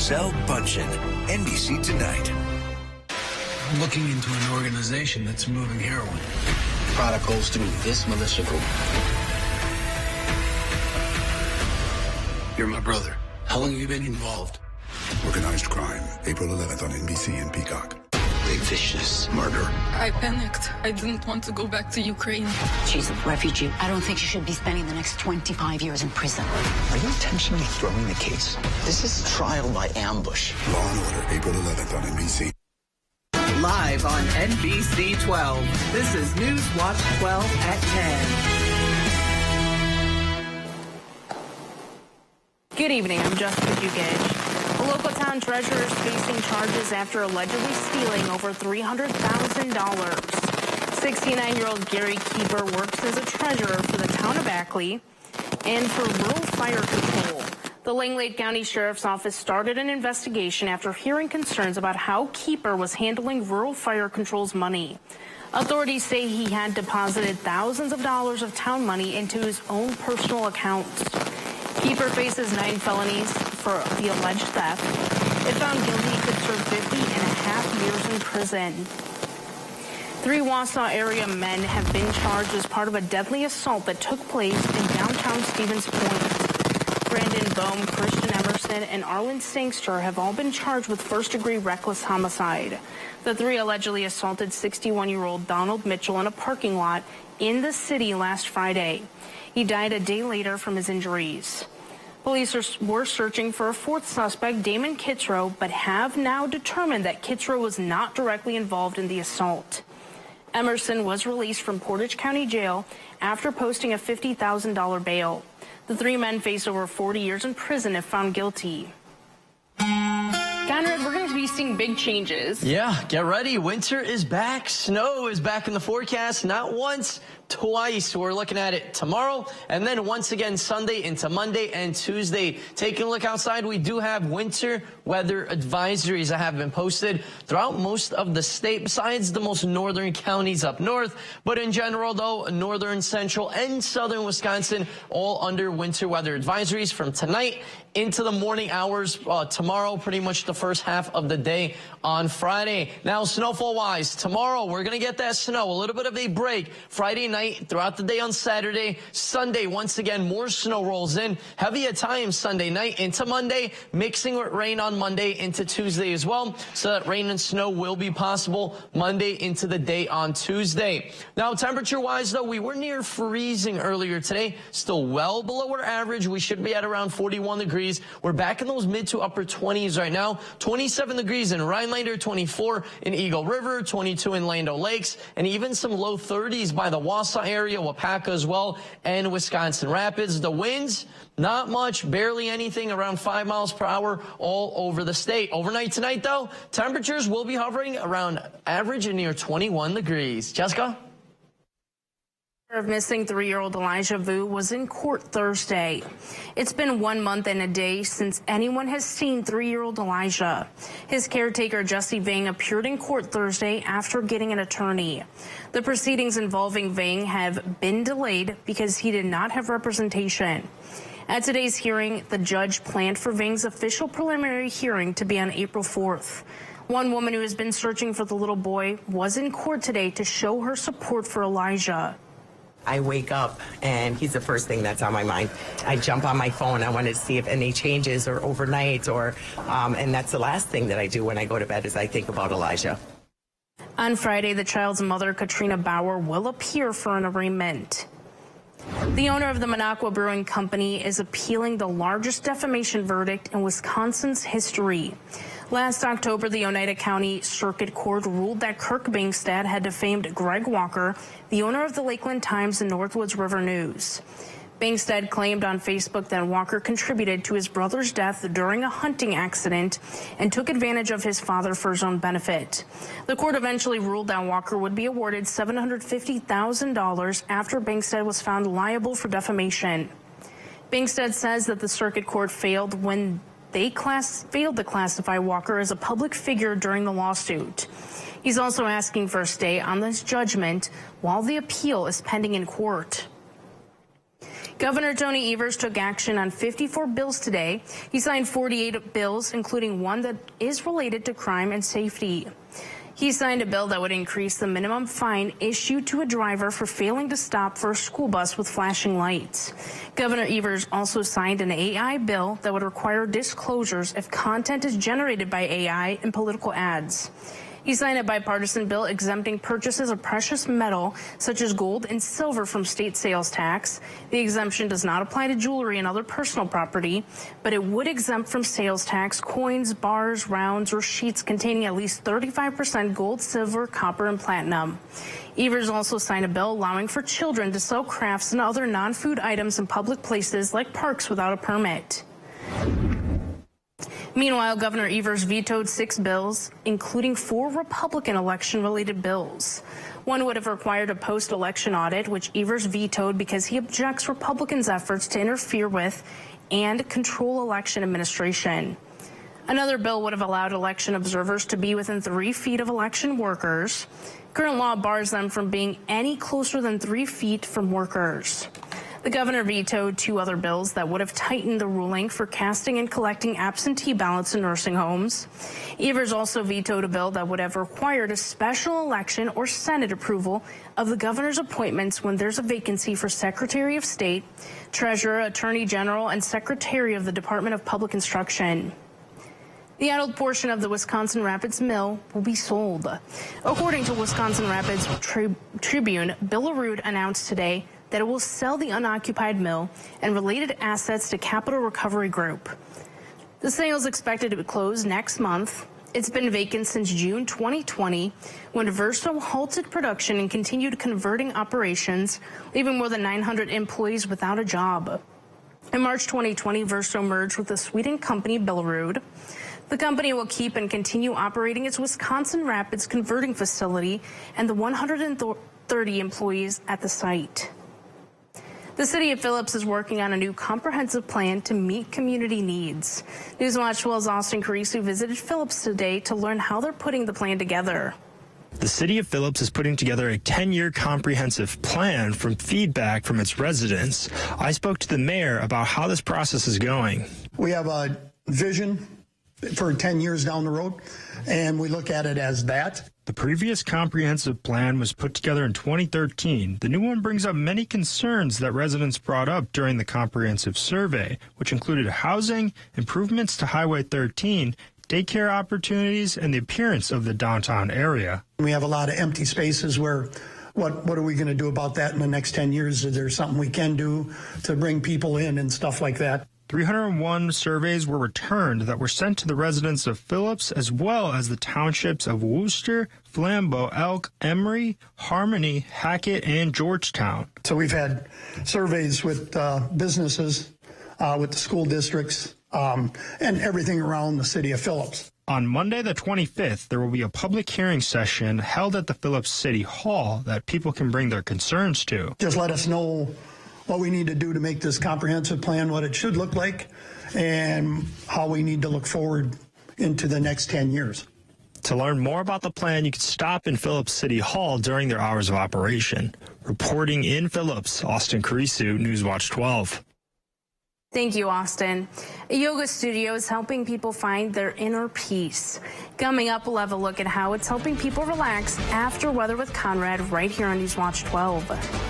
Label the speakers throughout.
Speaker 1: Giselle Bundchen, NBC Tonight.
Speaker 2: I'm looking into an organization that's moving heroin.
Speaker 3: Protocols through this militia group.
Speaker 2: You're my brother. How long have you been involved?
Speaker 4: Organized crime, April 11th on NBC and Peacock.
Speaker 3: Big vicious murder.
Speaker 5: I panicked. I didn't want to go back to Ukraine.
Speaker 6: She's a refugee. I don't think she should be spending the next 25 years in prison.
Speaker 3: Are you intentionally throwing the case? This is trial by ambush.
Speaker 4: Law and Order, April 11th on NBC.
Speaker 7: Live on NBC 12. This is News Watch 12 at 10.
Speaker 8: Good evening. I'm Jessica Duguay. A local town treasurer is facing charges after allegedly stealing over $300,000. 69-year-old Gary Keeper works as a treasurer for the town of Ackley and for rural fire control. The Langlade County Sheriff's Office started an investigation after hearing concerns about how Keeper was handling rural fire control's money. Authorities say he had deposited thousands of dollars of town money into his own personal accounts. Keeper faces 9 felonies for the alleged theft. If found guilty, he could serve 50.5 years in prison. 3 Wausau area men have been charged as part of a deadly assault that took place in downtown Stevens Point. Brandon Bohm, Christian Emerson, and Arlen Sangster have all been charged with first-degree reckless homicide. The 3 allegedly assaulted 61-year-old Donald Mitchell in a parking lot in the city last Friday. He died a day later from his injuries. Police were searching for a 4th suspect, Damon Kitzrow, but have now determined that Kitzrow was not directly involved in the assault. Emerson was released from Portage County Jail after posting a $50,000 bail. The 3 men face over 40 years in prison if found guilty. Conrad, we're going to be seeing big changes.
Speaker 9: Yeah, get ready. Winter is back. Snow is back in the forecast. Not once, twice. We're looking at it tomorrow and then once again Sunday into Monday and Tuesday. Taking a look outside, we do have winter weather advisories that have been posted throughout most of the state, besides the most northern counties up north. But in general, though, northern, central, and southern Wisconsin all under winter weather advisories from tonight into the morning hours tomorrow, pretty much the first half of the day on Friday. Now, snowfall-wise, tomorrow we're going to get that snow, a little bit of a break. Friday night, throughout the day on Saturday. Sunday, once again, more snow rolls in. Heavy at times Sunday night into Monday, mixing with rain on Monday into Tuesday as well. So that rain and snow will be possible Monday into the day on Tuesday. Now, temperature-wise, though, we were near freezing earlier today. Still well below our average. We should be at around 41 degrees. We're back in those mid to upper 20s right now. 27 degrees in Rhinelander, 24 in Eagle River, 22 in Land O'Lakes, and even some low 30s by the Wausau area, Wapaka as well, and Wisconsin Rapids. The winds, not much, barely anything, around 5 miles per hour all over the state. Overnight tonight, though, temperatures will be hovering around average and near 21 degrees. Jessica?
Speaker 8: Of missing 3-year-old Elijah Vu was in court Thursday. It's been 1 month and a day since anyone has seen 3-year-old Elijah. His caretaker, Jesse Vang, appeared in court Thursday after getting an attorney. The proceedings involving Vang have been delayed because he did not have representation. At today's hearing, the judge planned for Vang's official preliminary hearing to be on April 4th. One woman who has been searching for the little boy was in court today to show her support for Elijah.
Speaker 10: I wake up and he's the first thing that's on my mind. I jump on my phone. I want to see if any changes or overnight and that's the last thing that I do when I go to bed is I think about Elijah.
Speaker 8: On Friday, the child's mother, Katrina Bauer, will appear for an arraignment. The owner of the Minocqua Brewing Company is appealing the largest defamation verdict in Wisconsin's history. Last October, the Oneida County Circuit Court ruled that Kirk Bingstad had defamed Greg Walker, the owner of the Lakeland Times and Northwoods River News. Bingstad claimed on Facebook that Walker contributed to his brother's death during a hunting accident and took advantage of his father for his own benefit. The court eventually ruled that Walker would be awarded $750,000 after Bingstad was found liable for defamation. Bingstad says that the circuit court failed when they failed to classify Walker as a public figure during the lawsuit. He's also asking for a stay on this judgment while the appeal is pending in court. Governor Tony Evers took action on 54 bills today. He signed 48 bills, including one that is related to crime and safety. He signed a bill that would increase the minimum fine issued to a driver for failing to stop for a school bus with flashing lights. Governor Evers also signed an AI bill that would require disclosures if content is generated by AI in political ads. He signed a bipartisan bill exempting purchases of precious metal, such as gold and silver, from state sales tax. The exemption does not apply to jewelry and other personal property, but it would exempt from sales tax coins, bars, rounds, or sheets containing at least 35% gold, silver, copper, and platinum. Evers also signed a bill allowing for children to sell crafts and other non-food items in public places like parks without a permit. Meanwhile, Governor Evers vetoed 6 bills, including 4 Republican election-related bills. One would have required a post-election audit, which Evers vetoed because he objects Republicans' efforts to interfere with and control election administration. Another bill would have allowed election observers to be within 3 feet of election workers. Current law bars them from being any closer than 3 feet from workers. The governor vetoed 2 other bills that would have tightened the ruling for casting and collecting absentee ballots in nursing homes. Evers also vetoed a bill that would have required a special election or Senate approval of the governor's appointments when there's a vacancy for Secretary of State, Treasurer, Attorney General, and Secretary of the Department of Public Instruction. The idled portion of the Wisconsin Rapids Mill will be sold. According to Wisconsin Rapids Tribune, Billerud announced today that it will sell the unoccupied mill and related assets to Capital Recovery Group. The sale is expected to close next month. It's been vacant since June 2020, when Verso halted production and continued converting operations, leaving more than 900 employees without a job. In March 2020, Verso merged with the Sweden company Billerud. The company will keep and continue operating its Wisconsin Rapids converting facility and the 130 employees at the site. The city of Phillips is working on a new comprehensive plan to meet community needs. Newswatch 12's Austin Carisu visited Phillips today to learn how they're putting the plan together.
Speaker 11: The city of Phillips is putting together a 10-year comprehensive plan from feedback from its residents. I spoke to the mayor about how this process is going.
Speaker 12: We have a vision for 10 years down the road, and we look at it as that.
Speaker 11: The previous comprehensive plan was put together in 2013. The new one brings up many concerns that residents brought up during the comprehensive survey, which included housing, improvements to Highway 13, daycare opportunities, and the appearance of the downtown area.
Speaker 12: We have a lot of empty spaces where what are we going to do about that in the next 10 years? Is there something we can do to bring people in and stuff like that?
Speaker 11: 301 surveys were returned that were sent to the residents of Phillips as well as the townships of Worcester, Flambeau, Elk, Emery, Harmony, Hackett, and Georgetown.
Speaker 12: So we've had surveys with businesses, with the school districts, and everything around the city of Phillips.
Speaker 11: On Monday the 25th, there will be a public hearing session held at the Phillips City Hall that people can bring their concerns to.
Speaker 12: Just let us know what we need to do to make this comprehensive plan, what it should look like, and how we need to look forward into the next 10 years.
Speaker 11: To learn more about the plan, you can stop in Phillips City Hall during their hours of operation. Reporting in Phillips, Austin Carisu, Newswatch 12.
Speaker 8: Thank you, Austin. A yoga studio is helping people find their inner peace. Coming up, we'll have a look at how it's helping people relax after Weather with Conrad right here on Newswatch 12.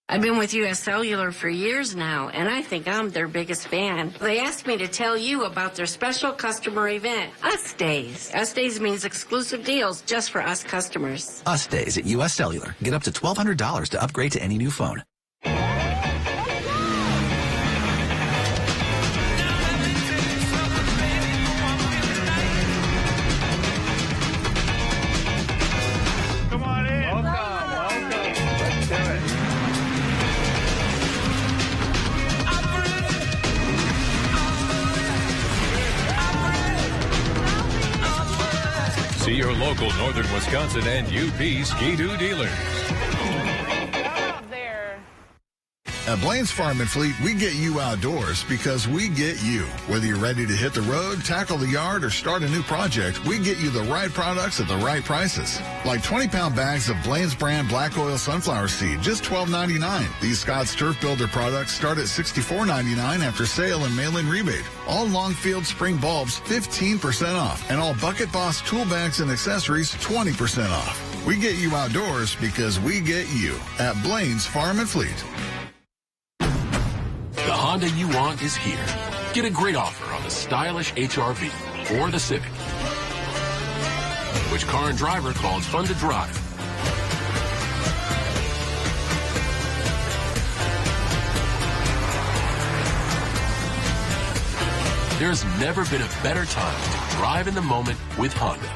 Speaker 13: I've been with U.S. Cellular for years now, and I think I'm their biggest fan. They asked me to tell you about their special customer event, Us Days. Us Days means exclusive deals just for us customers.
Speaker 14: Us Days at U.S. Cellular. Get up to $1,200 to upgrade to any new phone.
Speaker 15: See your local Northern Wisconsin and UP Ski-Doo dealers.
Speaker 16: At Blaine's Farm and Fleet, we get you outdoors because we get you. Whether you're ready to hit the road, tackle the yard, or start a new project, we get you the right products at the right prices. Like 20-pound bags of Blaine's brand black oil sunflower seed, just $12.99. These Scott's Turf Builder products start at $64.99 after sale and mail-in rebate. All Longfield spring bulbs, 15% off. And all Bucket Boss tool bags and accessories, 20% off. We get you outdoors because we get you at Blaine's Farm and Fleet.
Speaker 17: The Honda you want is here. Get a great offer on the stylish HR-V or the Civic. Which car and driver calls fun to drive? There's never been a better time to drive in the moment with Honda.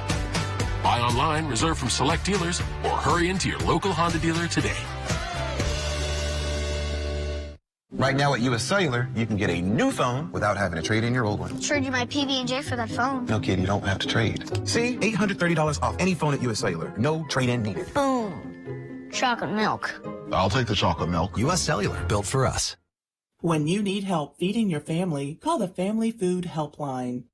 Speaker 17: Buy online, reserve from select dealers, or hurry into your local Honda dealer today.
Speaker 14: Right now at U.S. Cellular, you can get a new phone without having to trade in your old one.
Speaker 18: Trade you my PB&J for that phone.
Speaker 14: No, kid, you don't have to trade. See? $830 off any phone at U.S. Cellular. No trade-in needed.
Speaker 18: Boom. Chocolate milk.
Speaker 14: I'll take the chocolate milk. U.S. Cellular, built for us.
Speaker 7: When you need help feeding your family, call the Family Food Helpline.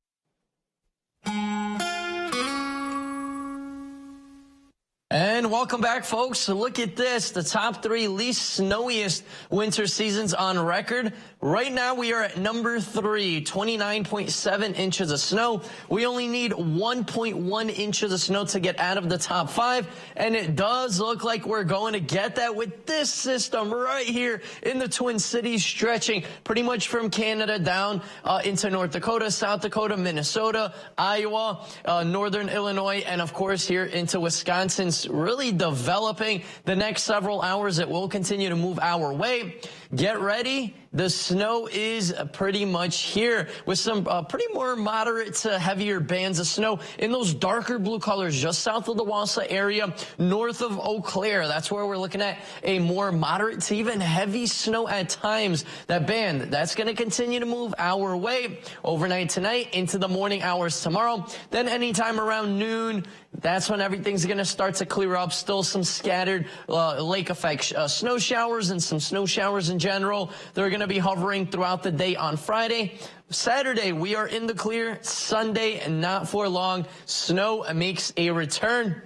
Speaker 9: And welcome back, folks. Look at this. The top 3 least snowiest winter seasons on record. Right now, we are at number 3, 29.7 inches of snow. We only need 1.1 inches of snow to get out of the top 5. And it does look like we're going to get that with this system right here in the Twin Cities, stretching pretty much from Canada down into North Dakota, South Dakota, Minnesota, Iowa, northern Illinois, and of course here into Wisconsin. Really developing the next several hours. It will continue to move our way. Get ready. The snow is pretty much here with some pretty more moderate to heavier bands of snow in those darker blue colors just south of the Wausau area, north of Eau Claire. That's where we're looking at a more moderate to even heavy snow at times. That band, that's going to continue to move our way overnight tonight into the morning hours tomorrow. Then anytime around noon, that's when everything's going to start to clear up. Still some scattered lake effect snow showers and some snow showers in general. They're going to be hovering throughout the day on Friday. Saturday, we are in the clear. Sunday, and not for long, snow makes a return.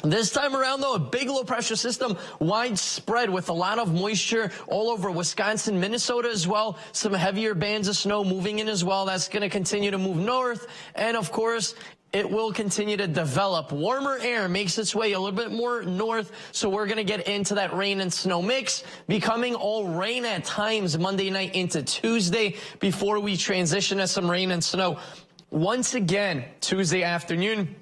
Speaker 9: This time around, though, a big low-pressure system widespread with a lot of moisture all over Wisconsin, Minnesota as well. Some heavier bands of snow moving in as well. That's going to continue to move north. And, of course, it will continue to develop. Warmer air makes its way a little bit more north, so we're going to get into that rain and snow mix, becoming all rain at times Monday night into Tuesday before we transition to some rain and snow once again Tuesday afternoon,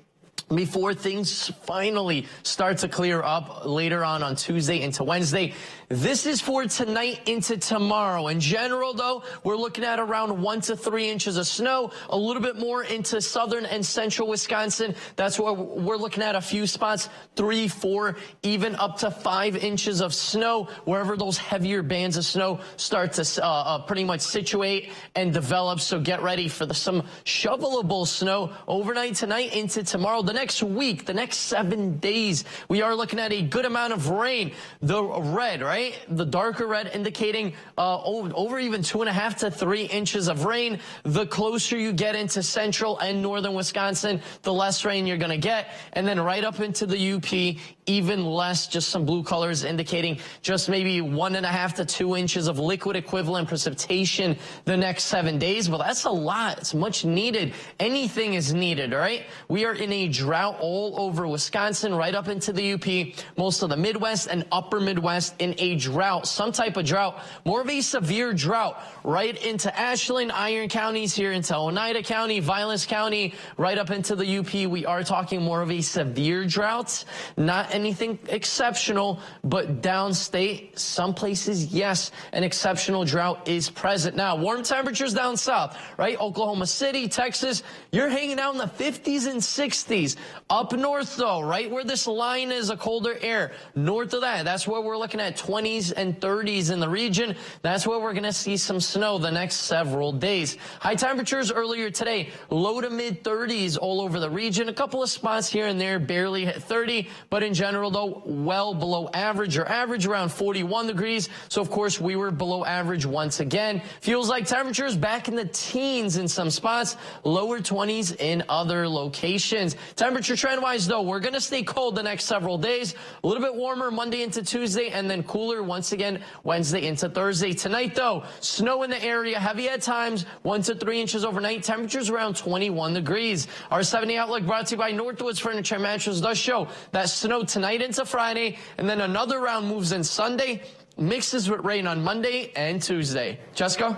Speaker 9: before things finally start to clear up later on Tuesday into Wednesday. This is for tonight into tomorrow. In general, though, we're looking at around 1 to 3 inches of snow, a little bit more into southern and central Wisconsin. That's where we're looking at a few spots, 3, 4, even up to 5 inches of snow, wherever those heavier bands of snow start to pretty much situate and develop. So get ready for some shovelable snow overnight tonight into tomorrow. The next week, the next 7 days, we are looking at a good amount of rain. The red, right? The darker red indicating over even 2.5 to 3 inches of rain. The closer you get into central and northern Wisconsin, the less rain you're going to get. And then right up into the UP, even less, just some blue colors indicating just maybe 1.5 to 2 inches of liquid equivalent precipitation the next 7 days. Well, that's a lot. It's much needed. Anything is needed, all right? We are in a drought all over Wisconsin, right up into the UP, most of the Midwest and upper Midwest in a drought, some type of drought, more of a severe drought, right into Ashland, Iron counties, here into Oneida County, Violence County, right up into the UP. We are talking more of a severe drought, not anything exceptional, but downstate, some places, yes, an exceptional drought is present. Now, warm temperatures down south, right? Oklahoma City, Texas, you're hanging out in the 50s and 60s. Up north, though, right where this line is, a colder air, north of that, that's where we're looking at 20s and 30s in the region. That's where we're going to see some snow the next several days. High temperatures earlier today, low to mid 30s all over the region. A couple of spots here and there barely hit 30, but in general, though, well below average, or average around 41 degrees. So, of course, we were below average once again. Feels like temperatures back in the teens in some spots, lower 20s in other locations. Temperature trend-wise, though, we're going to stay cold the next several days. A little bit warmer Monday into Tuesday, and then cooler once again Wednesday into Thursday. Tonight, though, snow in the area, heavy at times, 1 to 3 inches overnight. Temperatures around 21 degrees. Our 7-day outlook brought to you by Northwoods Furniture and Mattress does show that snow tonight into Friday, and then another round moves in Sunday, mixes with rain on Monday and Tuesday. Jessica?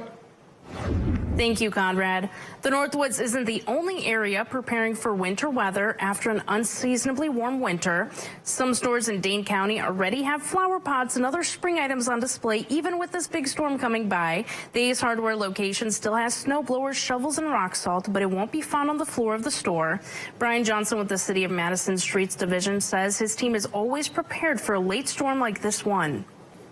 Speaker 8: Thank you, Conrad. The Northwoods isn't the only area preparing for winter weather after an unseasonably warm winter. Some stores in Dane County already have flower pots and other spring items on display, even with this big storm coming by. The Ace Hardware location still has snow blowers, shovels, and rock salt, but it won't be found on the floor of the store. Brian Johnson with the City of Madison Streets Division says his team is always prepared for a late storm like this one.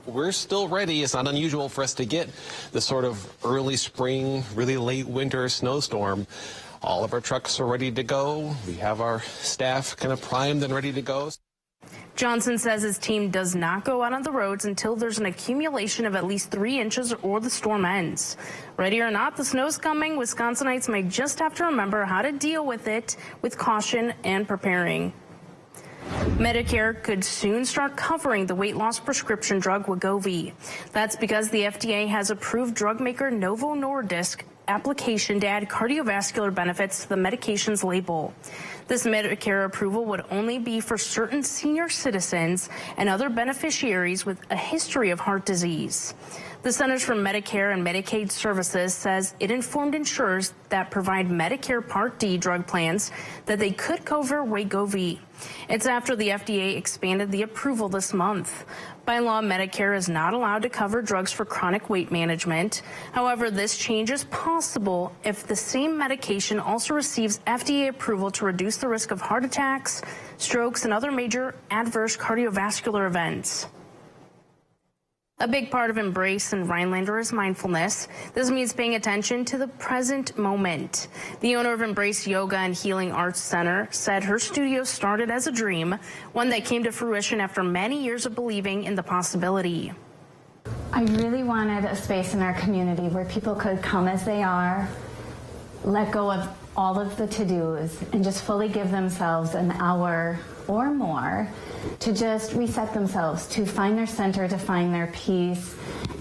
Speaker 19: We're still ready. It's not unusual for us to get the sort of early spring, really late winter snowstorm. All of our trucks are ready to go. We have our staff kind of primed and ready to go.
Speaker 8: Johnson says his team does not go out on the roads until there's an accumulation of at least 3 inches or the storm ends. Ready or not, the snow's coming. Wisconsinites might just have to remember how to deal with it with caution and preparing. Medicare could soon start covering the weight loss prescription drug Wegovy. That's because the FDA has approved drug maker Novo Nordisk application to add cardiovascular benefits to the medication's label. This Medicare approval would only be for certain senior citizens and other beneficiaries with a history of heart disease. The Centers for Medicare and Medicaid Services says it informed insurers that provide Medicare Part D drug plans that they could cover Wegovy. It's after the FDA expanded the approval this month. By law, Medicare is not allowed to cover drugs for chronic weight management. However, this change is possible if the same medication also receives FDA approval to reduce the risk of heart attacks, strokes, and other major adverse cardiovascular events. A big part of Embrace and Rhinelander is mindfulness. This means paying attention to the present moment. The owner of Embrace Yoga and Healing Arts Center said her studio started as a dream, one that came to fruition after many years of believing in the possibility.
Speaker 20: I really wanted a space in our community where people could come as they are, let go of all of the to-dos, and just fully give themselves an hour or more to just reset themselves, to find their center, to find their peace,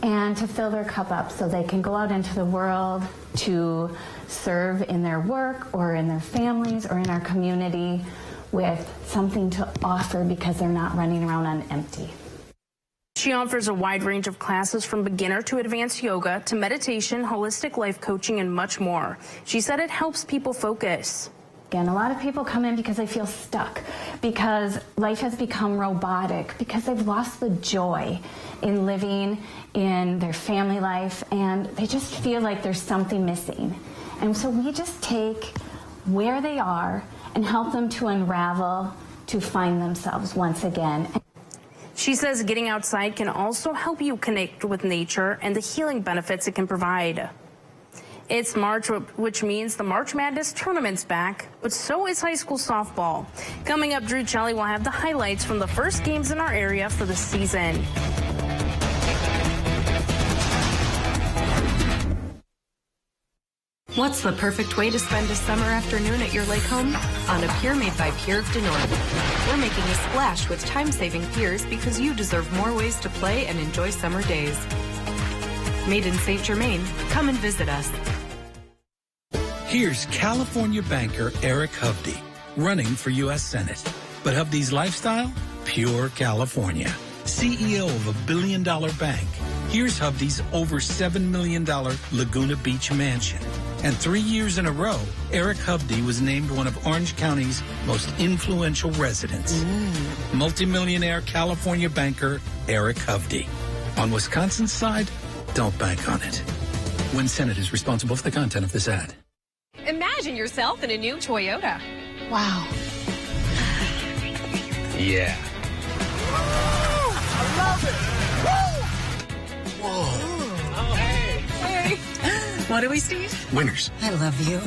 Speaker 20: and to fill their cup up so they can go out into the world to serve in their work or in their families or in our community with something to offer because they're not running around on empty.
Speaker 8: She offers a wide range of classes from beginner to advanced yoga to meditation, holistic life coaching, and much more. She said it helps people focus.
Speaker 20: Again, a lot of people come in because they feel stuck, because life has become robotic, because they've lost the joy in living in their family life, and they just feel like there's something missing. And so we just take where they are and help them to unravel, to find themselves once again.
Speaker 8: She says getting outside can also help you connect with nature and the healing benefits it can provide. It's March, which means the March Madness tournament's back, but so is high school softball. Coming up, Drew Chelly will have the highlights from the first games in our area for the season.
Speaker 21: What's the perfect way to spend a summer afternoon at your lake home? On a pier made by Pier of the North. We're making a splash with time-saving piers because you deserve more ways to play and enjoy summer days. Made in St. Germain, come and visit us.
Speaker 22: Here's California banker Eric Hovde, running for U.S. Senate. But Hovde's lifestyle? Pure California. CEO of $1 billion bank. Here's Hovde's over $7 million Laguna Beach mansion. And 3 years in a row, Eric Hovde was named one of Orange County's most influential residents. Multimillionaire California banker Eric Hovde. On Wisconsin's side, don't bank on it. When Senate is responsible for the content of this ad.
Speaker 23: Imagine yourself in a new Toyota.
Speaker 24: Wow,
Speaker 1: Yeah.
Speaker 2: I love it.
Speaker 1: Whoa.
Speaker 2: Oh, hey.
Speaker 23: Hey. What do we see?
Speaker 1: Winners.
Speaker 23: I love you.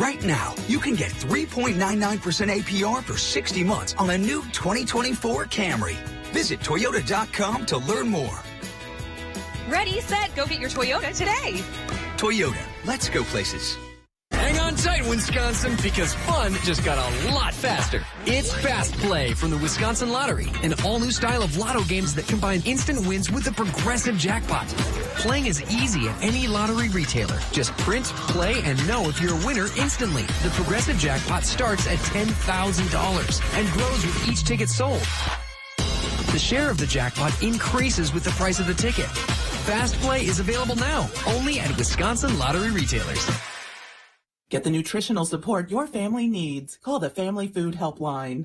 Speaker 3: Right now, you can get 3.99% APR for 60 months on a new 2024 Camry. Visit Toyota.com to learn more.
Speaker 21: Ready, set, go get your Toyota today.
Speaker 3: Toyota, let's go places.
Speaker 24: Hang on tight, Wisconsin, because fun just got a lot faster. It's Fast Play from the Wisconsin Lottery, an all-new style of lotto games that combine instant wins with a progressive jackpot. Playing is easy at any lottery retailer. Just print, play, and know if you're a winner instantly. The progressive jackpot starts at $10,000 and grows with each ticket sold. The share of the jackpot increases with the price of the ticket. Fast Play is available now, only at Wisconsin Lottery retailers.
Speaker 7: Get the nutritional support your family needs. Call the Family Food Helpline.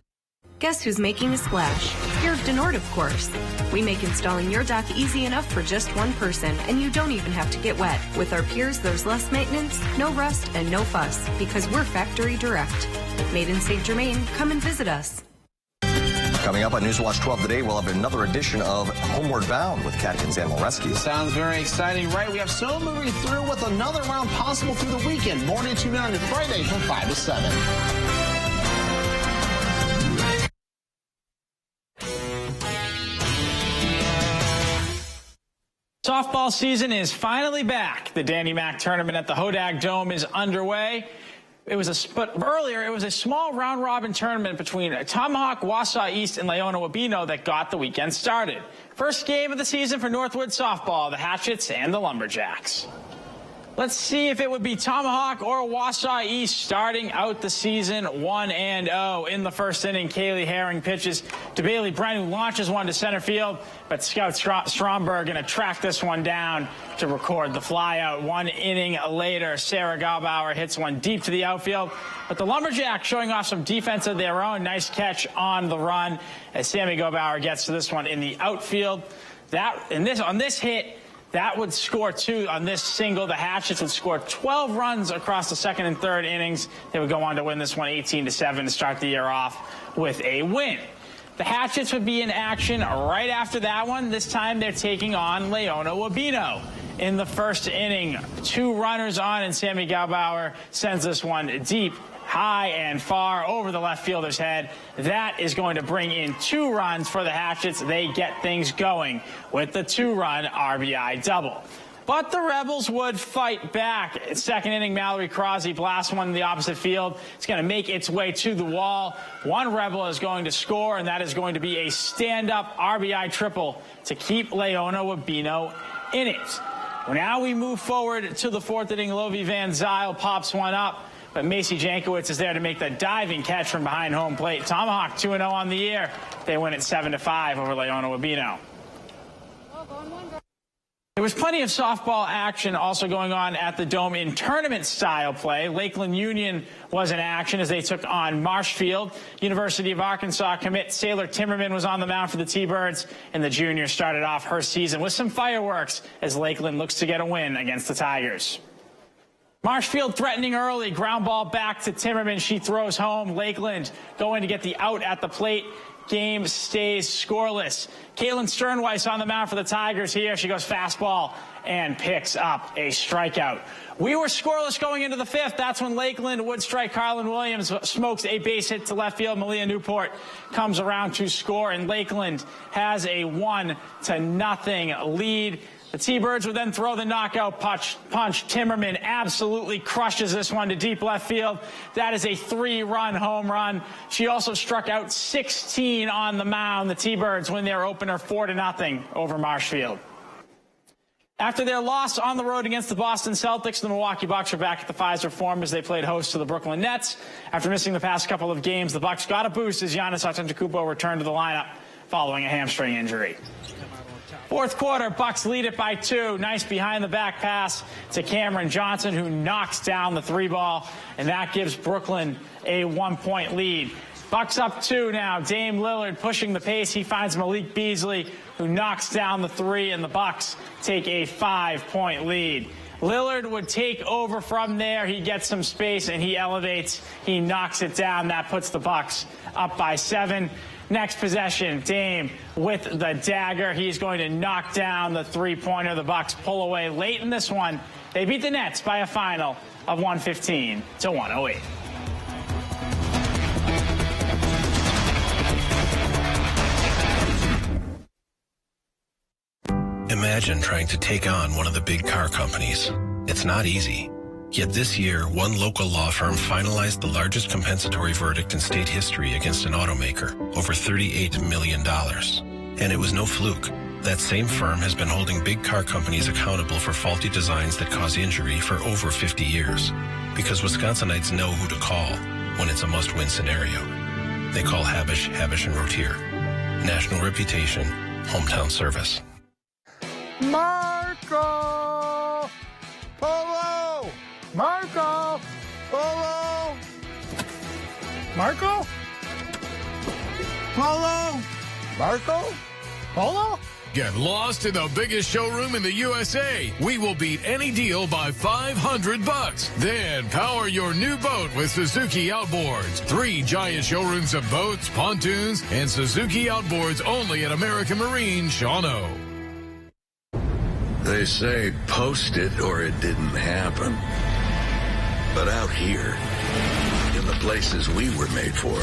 Speaker 21: Guess who's making a splash? Pierre Denord, of course. We make installing your dock easy enough for just one person, and you don't even have to get wet. With our Piers, there's less maintenance, no rust, and no fuss, because we're factory direct. Made in St. Germain, come and visit us.
Speaker 25: Coming up on Newswatch 12 today, we'll have another edition of Homeward Bound with Catkins Animal Rescue.
Speaker 26: Sounds very exciting, right? We have so moving through with another round possible through the weekend. More to tune in on Friday from 5 to 7.
Speaker 27: Softball season is finally back. The Danny Mac tournament at the Hodag Dome is underway. But earlier, it was a small round-robin tournament between Tomahawk, Wausau East, and Leona Wabeno that got the weekend started. First game of the season for Northwood softball, the Hatchets and the Lumberjacks. Let's see if it would be Tomahawk or Wausau East starting out the season 1-0. In the first inning, Kaylee Herring pitches to Bailey Brent, who launches one to center field, but Scout Stromberg going to track this one down to record the flyout. 1 inning later, Sarah Gaubauer hits one deep to the outfield, but the Lumberjacks showing off some defense of their own. Nice catch on the run as Sammy Gaubauer gets to this one in the outfield. On this hit, that would score 2 on this single. The Hatchets would score 12 runs across the second and third innings. They would go on to win this one 18-7 to start the year off with a win. The Hatchets would be in action right after that one. This time they're taking on Leona Wabeno. In the first inning, 2 runners on, and Sammy Gaubauer sends this one deep, high and far over the left fielder's head. That is going to bring in 2 runs for the Hatchets. They get things going with the 2-run RBI double. But the Rebels would fight back. Second inning, Mallory Crosby blasts one in the opposite field. It's going to make its way to the wall. One Rebel is going to score, and that is going to be a stand-up RBI triple to keep Leona Wabeno in it. Now we move forward to the 4th inning. Lovie Van Zyl pops one up, but Macy Jankowicz is there to make the diving catch from behind home plate. Tomahawk 2-0 on the year. They win it 7-5 over Leona Wabeno. There was plenty of softball action also going on at the Dome in tournament-style play. Lakeland Union was in action as they took on Marshfield. University of Arkansas commit Sailor Timmerman was on the mound for the T-Birds, and the junior started off her season with some fireworks as Lakeland looks to get a win against the Tigers. Marshfield threatening early, ground ball back to Timmerman. She throws home. Lakeland going to get the out at the plate. Game stays scoreless. Caitlin Sternweiss on the mound for the Tigers here. She goes fastball and picks up a strikeout. We were scoreless going into the 5th. That's when Lakeland would strike. Carlin Williams smokes a base hit to left field. Malia Newport comes around to score, and Lakeland has a 1-0 lead. The T-Birds would then throw the knockout punch. Timmerman absolutely crushes this one to deep left field. That is a 3-run home run. She also struck out 16 on the mound. The T-Birds win their opener 4-0 over Marshfield. After their loss on the road against the Boston Celtics, the Milwaukee Bucks are back at the Fiserv Forum as they played host to the Brooklyn Nets. After missing the past couple of games, the Bucks got a boost as Giannis Antetokounmpo returned to the lineup following a hamstring injury. 4th quarter, Bucks lead it by 2. Nice behind-the-back pass to Cameron Johnson, who knocks down the 3-ball, and that gives Brooklyn a 1-point lead. Bucks up 2 now. Dame Lillard pushing the pace. He finds Malik Beasley, who knocks down the 3, and the Bucks take a 5-point lead. Lillard would take over from there. He gets some space, and he elevates. He knocks it down. That puts the Bucks up by 7. Next possession, Dame with the dagger. He's going to knock down the three-pointer. The Bucks pull away late in this one. They beat the Nets by a final of 115 to 108.
Speaker 1: Imagine trying to take on one of the big car companies. It's not easy. Yet this year, one local law firm finalized the largest compensatory verdict in state history against an automaker, over $38 million. And it was no fluke. That same firm has been holding big car companies accountable for faulty designs that cause injury for over 50 years. Because Wisconsinites know who to call when it's a must-win scenario. They call Habish, Habish & Rotier. National reputation, hometown service.
Speaker 2: Marco! Polo! Marco! Polo! Marco? Polo? Marco? Polo?
Speaker 4: Get lost in the biggest showroom in the USA. We will beat any deal by $500. Then power your new boat with Suzuki Outboards. 3 giant showrooms of boats, pontoons, and Suzuki Outboards only at American Marine, Shawano.
Speaker 5: They say post it or it didn't happen. But out here, in the places we were made for,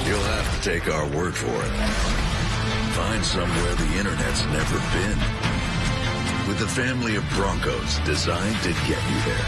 Speaker 5: you'll have to take our word for it. Find somewhere the internet's never been. With a family of Broncos designed to get you there.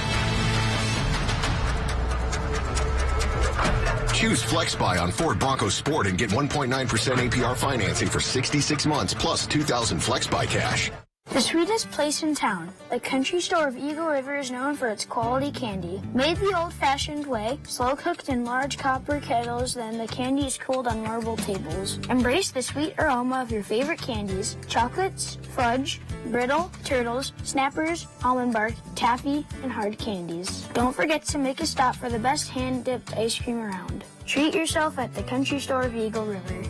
Speaker 6: Choose FlexBuy on Ford Bronco Sport and get 1.9% APR financing for 66 months plus $2,000 FlexBuy cash.
Speaker 18: The sweetest place in town, the country store of Eagle River, is known for its quality candy. Made the old-fashioned way, slow-cooked in large copper kettles, then the candy is cooled on marble tables. Embrace the sweet aroma of your favorite candies: chocolates, fudge, brittle, turtles, snappers, almond bark, taffy, and hard candies. Don't forget to make a stop for the best hand-dipped ice cream around. Treat yourself at the country store of Eagle River.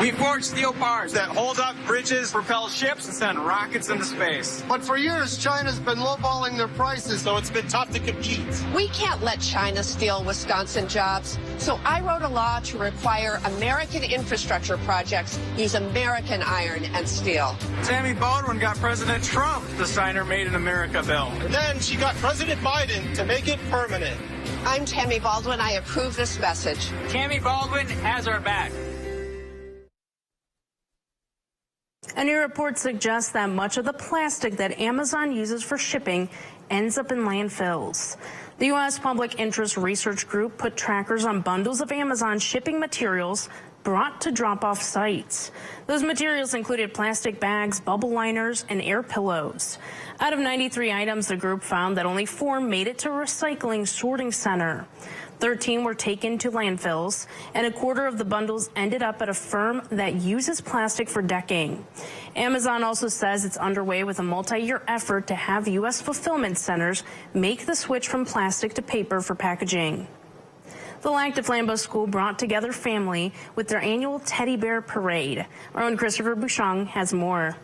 Speaker 10: We forged steel bars that hold up bridges, propel ships, and send rockets into space.
Speaker 2: But for years, China's been lowballing their prices,
Speaker 10: so it's been tough to compete.
Speaker 12: We can't let China steal Wisconsin jobs, so I wrote a law to require American infrastructure projects use American iron and steel.
Speaker 10: Tammy Baldwin got President Trump to sign her Made in America bill. And then she got President Biden to make it permanent.
Speaker 12: I'm Tammy Baldwin. I approve this message.
Speaker 27: Tammy Baldwin has our back.
Speaker 8: A new report suggests that much of the plastic that Amazon uses for shipping ends up in landfills. The U.S. Public Interest Research Group put trackers on bundles of Amazon shipping materials brought to drop-off sites. Those materials included plastic bags, bubble liners, and air pillows. Out of 93 items, the group found that only 4 made it to a recycling sorting center. 13 were taken to landfills, and a quarter of the bundles ended up at a firm that uses plastic for decking. Amazon also says it's underway with a multi-year effort to have U.S. fulfillment centers make the switch from plastic to paper for packaging. The Lac de Flambeau School brought together family with their annual Teddy Bear Parade. Our own Christopher Bouchon has more.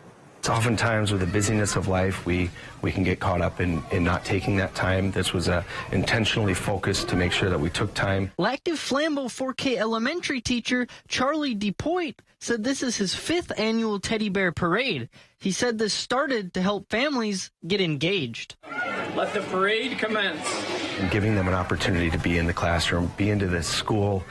Speaker 28: Oftentimes with the busyness of life, we can get caught up in not taking that time. This was intentionally focused to make sure that we took time.
Speaker 29: Lac de Flambeau 4K elementary teacher Charlie DePoit said this is his 5th annual Teddy Bear Parade. He said this started to help families get engaged.
Speaker 27: Let the parade commence.
Speaker 28: And giving them an opportunity to be in the classroom, be into the school,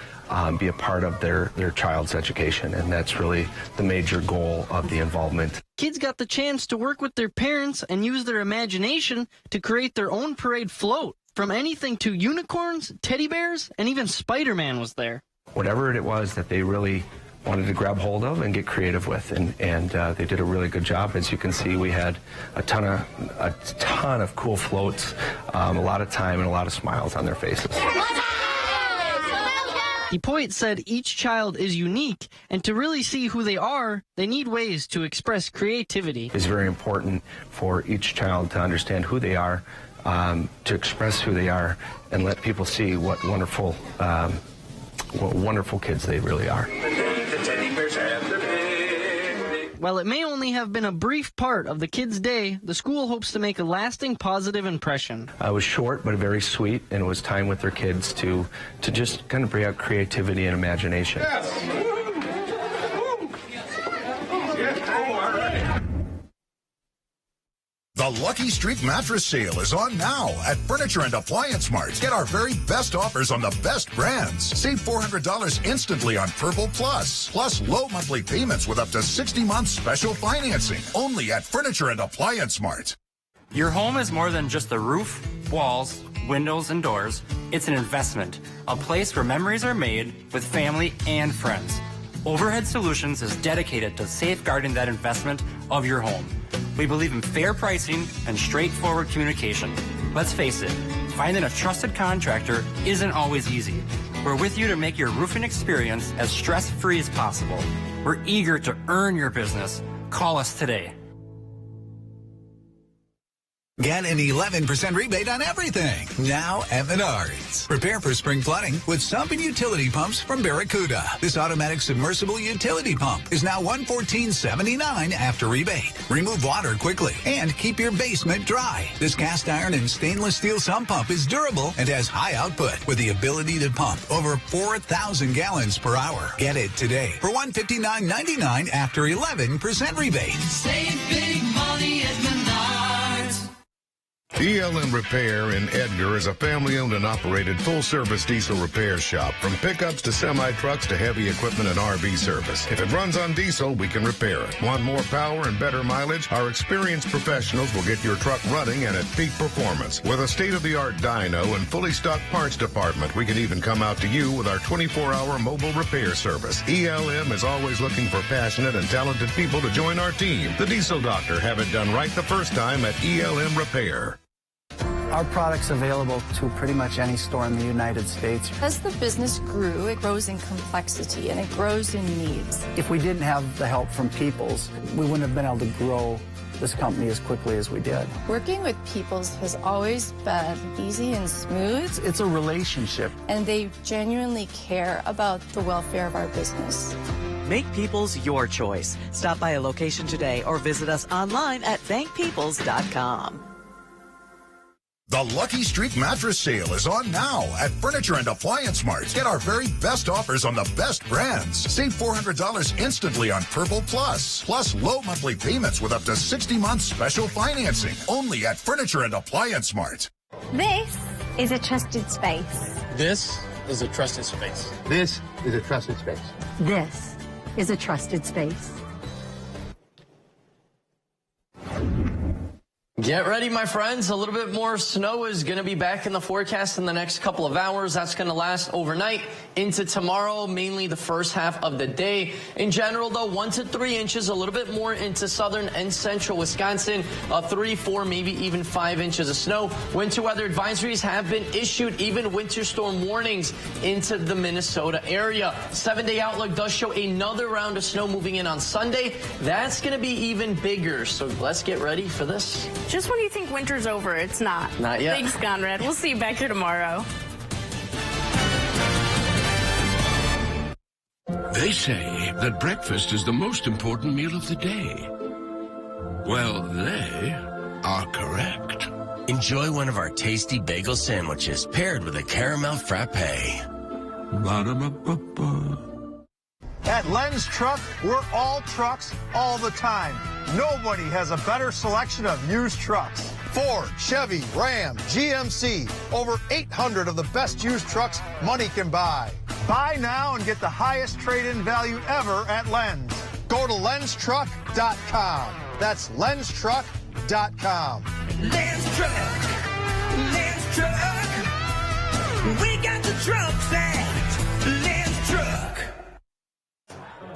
Speaker 28: be a part of their child's education, and that's really the major goal of the involvement.
Speaker 29: Kids got the chance to work with their parents and use their imagination to create their own parade float. From anything to unicorns, teddy bears, and even Spider-Man was there.
Speaker 28: Whatever it was that they really wanted to grab hold of and get creative with, and they did a really good job. As you can see, we had a ton of cool floats, a lot of time and a lot of smiles on their faces.
Speaker 29: DePoit said each child is unique, and to really see who they are, they need ways to express creativity.
Speaker 28: It's very important for each child to understand who they are, to express who they are, and let people see what wonderful kids they really are.
Speaker 10: The teddy bears have the
Speaker 29: While it may only have been a brief part of the kids' day, the school hopes to make a lasting positive impression.
Speaker 28: It was short but very sweet, and it was time with their kids to just kind of bring out creativity and imagination.
Speaker 9: The Lucky Streak Mattress Sale is on now at Furniture and Appliance Mart. Get our very best offers on the best brands. Save $400 instantly on Purple Plus. Plus low monthly payments with up to 60 months special financing. Only at Furniture and Appliance Mart.
Speaker 11: Your home is more than just the roof, walls, windows, and doors. It's an investment. A place where memories are made with family and friends. Overhead Solutions is dedicated to safeguarding that investment of your home. We believe in fair pricing and straightforward communication. Let's face it, finding a trusted contractor isn't always easy. We're with you to make your roofing experience as stress-free as possible. We're eager to earn your business. Call us today.
Speaker 13: Get an 11% rebate on everything now at Menards. Prepare for spring flooding with sump and utility pumps from Barracuda. This automatic submersible utility pump is now $114.79 after rebate. Remove water quickly and keep your basement dry. This cast iron and stainless steel sump pump is durable and has high output with the ability to pump over 4,000 gallons per hour. Get it today for $159.99 after 11% rebate.
Speaker 14: Save big money at Menards.
Speaker 15: ELM Repair in Edgar is a family-owned and operated full-service diesel repair shop. From pickups to semi-trucks to heavy equipment and RV service. If it runs on diesel, we can repair it. Want more power and better mileage? Our experienced professionals will get your truck running and at peak performance. With a state-of-the-art dyno and fully stocked parts department, we can even come out to you with our 24-hour mobile repair service. ELM is always looking for passionate and talented people to join our team. The Diesel Doctor, have it done right the first time at ELM Repair.
Speaker 16: Our product's available to pretty much any store in the United States.
Speaker 17: As the business grew, it grows in complexity and it grows in needs.
Speaker 16: If we didn't have the help from Peoples, we wouldn't have been able to grow this company as quickly as we did.
Speaker 17: Working with Peoples has always been easy and smooth.
Speaker 16: It's a relationship.
Speaker 17: And they genuinely care about the welfare of our business.
Speaker 19: Make Peoples your choice. Stop by a location today or visit us online at thankpeoples.com.
Speaker 9: The Lucky Streak Mattress Sale is on now at Furniture and Appliance Mart. Get our very best offers on the best brands. Save $400 instantly on Purple Plus. Plus low monthly payments with up to 60 months special financing. Only at Furniture and Appliance Mart.
Speaker 20: This is a trusted space.
Speaker 30: This is a trusted space.
Speaker 31: This is a trusted space.
Speaker 20: This is a trusted space.
Speaker 32: Get ready, my friends. A little bit more snow is going to be back in the forecast in the next couple of hours. That's going to last overnight into tomorrow, mainly the first half of the day. In general, though, 1 to 3 inches, a little bit more into southern and central Wisconsin, 3, 4, maybe even 5 inches of snow. Winter weather advisories have been issued, even winter storm warnings into the Minnesota area. 7-day outlook does show another round of snow moving in on Sunday. That's going to be even bigger, so let's get ready for this.
Speaker 8: Just when you think winter's over, it's not.
Speaker 32: Not yet.
Speaker 8: Thanks, Conrad. We'll see you back here tomorrow.
Speaker 33: They say that breakfast is the most important meal of the day. Well, they are correct.
Speaker 34: Enjoy one of our tasty bagel sandwiches paired with a caramel frappe.
Speaker 33: Ba-da-ba-ba-ba.
Speaker 2: At Len's Truck, we're all trucks all the time. Nobody has a better selection of used trucks. Ford, Chevy, Ram, GMC, over 800 of the best used trucks money can buy. Buy now and get the highest trade-in value ever at Len's. Go to lenstruck.com. That's lenstruck.com.
Speaker 14: Len's Truck. Len's Truck. We got the trucks at Len's Truck.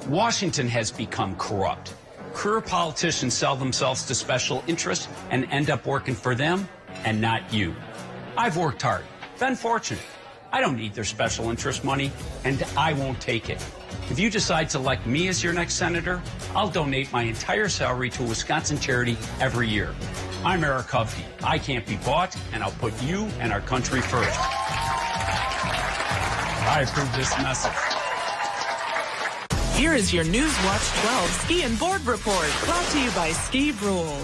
Speaker 35: Washington has become corrupt. Career politicians sell themselves to special interests and end up working for them and not you. I've worked hard, been fortunate. I don't need their special interest money, and I won't take it. If you decide to elect me as your next senator, I'll donate my entire salary to a Wisconsin charity every year. I'm Eric Hovde. I can't be bought, and I'll put you and our country first. I approve this message.
Speaker 1: Here is your Newswatch 12 Ski and Board Report, brought to you by Ski Rule.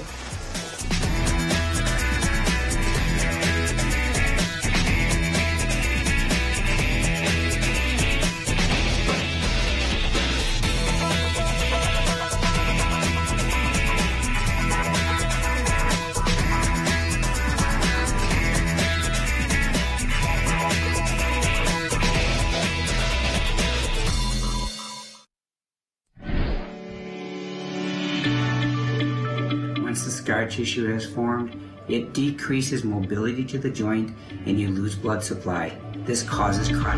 Speaker 3: Once the scar tissue has formed, it decreases mobility to the joint and you lose blood supply. This causes chronic